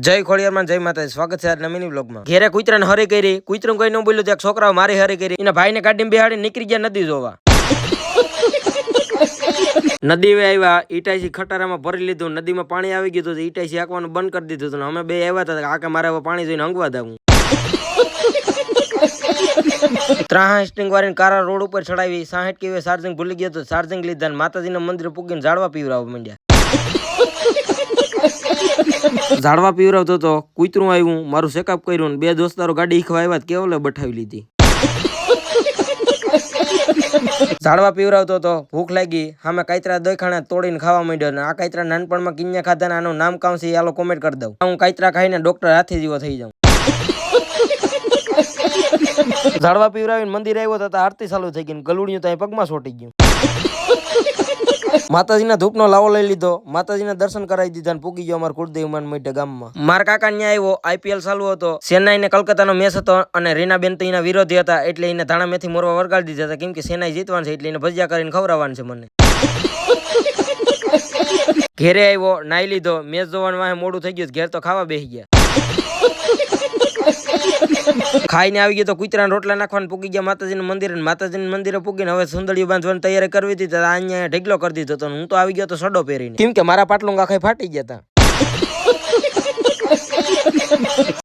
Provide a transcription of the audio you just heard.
જય ખોડિયારમાં જય માતાજી. સ્વાગત છે આજના મિની વ્લોગમાં. ઘેરે કૂતરાને હરી કરી, કૂતરું કઈ ન બોલ્યું ત્યાં છોકરાઓ મારી હરી કરી, એના ભાઈને ગાડીમાં બેહાડી નીકળી ગયા નદી જોવા. નદી આવ્યા, ઈટાઈસી ખટારામાં ભરી લીધું, નદીમાં પાણી આવી ગયું હતું, ઈટાઈસી આંકવાનું બંધ કરી દીધું હતું. અમે બે આવ્યા હતા આકે મારે હવે પાણી જોઈને હંગવા દઉં. 3 સ્ટિંગ વાળી કારા રોડ ઉપર ચડાવી, 60 કેવી ચાર્જિંગ ભૂલી ગયો તો ચાર્જિંગ લીધા, માતાજીના મંદિરે પૂગીને ઝાડવા પીવરાવવા માંડ્યા. ઝાડવા પીવરાવતો તો કૂતરું આવ્યું, મારું ચેકઅપ કર્યું, 2 દોસ્તારો ગાડી ઈખવા આવ્યા, કેવલે બઠાવી લીધી. ઝાડવા પીવરાવતો તો ભૂખ લાગી, સામે કાતરા દોખાણા તોડીને ખાવા માંડ્યો. ને આ કાતરા નાનપણમાં કિન્યા ખાધા ને આનું નામ કામ છે આલો કોમેન્ટ કરી દઉં. હું કાતરા ખાઈને ડોક્ટર હાથી જેવો થઈ જાઉં. ઝાડવા પીવરાવીને મંદિર આવ્યો તો આરતી ચાલુ થઈ ગઈ, ગલુડિયું ત્યાં પગમાં સોટી ગયું. માતાજીના ધૂપનો લાવો લઈ લીધો, માતાજીના દર્શન કરાવી દીધા ને પૂગી ગયો અમારા કુળદેવમાન માટે ગામમાં. મારા કાકા ન્યા આવ્યો, આઈપીએલ ચાલુ હતો, ચેન્નાઈ ને કલકત્તાનો મેચ હતો અને રીનાબેન તો એના વિરોધી હતા, એટલે એને ધાણા મેથી મોરવા વરગાડી દીધા હતા, કેમ કે ચેન્નાઈ જીતવાનું છે એટલે એને ભજીયા કરીને ખવડાવવાનું છે મને. ઘેરે આવ્યો, નાઈ લીધો, મેચ જોવાનું વાહે મોડું થઈ ગયું, ઘેર તો ખાવા બેસી ગયા. ખાઈને આવી ગયો તો કૂતરાના રોટલા નાખવાનું પૂગી ગયા માતાજીના મંદિરે. માતાજીના મંદિરે પૂગીને હવે સુંદરીઓ બાંધવાની તૈયારી કરવી હતી, અહીંયા ઢગલો કરી દીધો હતો. હું તો આવી ગયો તો સડો પહેરીને, કેમ કે મારા પાટલું આખા ફાટી ગયા હતા.